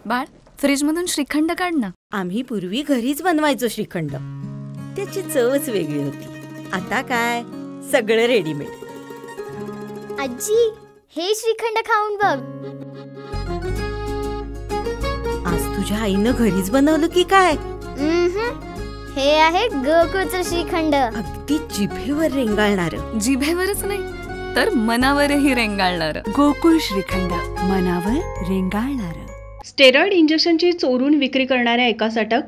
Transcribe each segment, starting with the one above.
बाळ, फ्रीजमधून श्रीखंड काढ ना. आम्ही पूर्वी घरीच बनवायचो श्रीखंड. त्याची चवच वेगळी होती. आता काय सगळं रेडीमेड. आजी, हे श्रीखंड खाऊन बघ. आज तुझ्या आईनं घरीच बनवलं की काय? हे आहे गोकुळचं श्रीखंड. अगदी जिभेवर रेंगाळणार. जिभेवरच नाही तर मनावरही रेंगाळणार. गोकुळ श्रीखंड, मनावर रेंगाळणार. स्टेरॉइड इंजेक्शनची चोरून विक्री करणाऱ्या एकास अटक.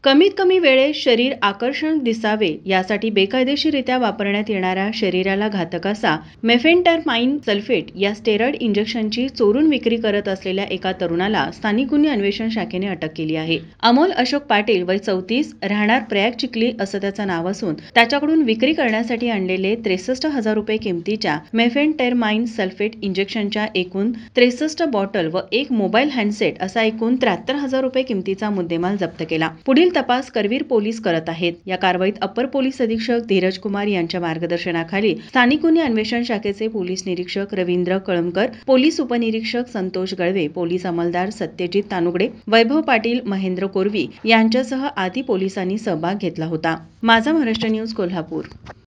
कमीत कमी वेळेत शरीर आकर्षक दिसावे यासाठी बेकायदेशीररित्या वापरण्यात येणाऱ्या शरीराला घातक असा मेफेंटरमाइन सल्फेट या स्टेरॉइड इंजेक्शनची चोरून विक्री करत असलेल्या एका तरुणाला स्थानिक गुन्हे अन्वेषण शाखेने अटक केली आहे. अमोल अशोक पाटील, वय 34, राहणार प्रयाग चिखली असं त्याचं नाव असून त्याच्याकडून विक्री करण्यासाठी आणलेले 63,000 रुपये किमतीच्या मेफेंटरमाइन सल्फेट इंजेक्शनच्या एकूण 63 बॉटल व एक मोबाईल हँडसेट असा एकूण 73,000 रुपये किमतीचा मुद्देमाल जप्त केला. पुढील तपास करवीर पोलीस करत आहेत. या कारवाईत अप्पर पोलीस अधीक्षक धीरज कुमार यांच्या मार्गदर्शनाखाली स्थानिक गुन्हे अन्वेषण शाखेचे पोलीस निरीक्षक रवींद्र कळमकर, पोलीस उपनिरीक्षक संतोष गळवे, पोलीस अंमलदार सत्यजित तानुगडे, वैभव पाटील, महेंद्र कोरवी यांच्यासह आदी पोलिसांनी सहभाग घेतला होता. माझा महाराष्ट्र न्यूज, कोल्हापूर.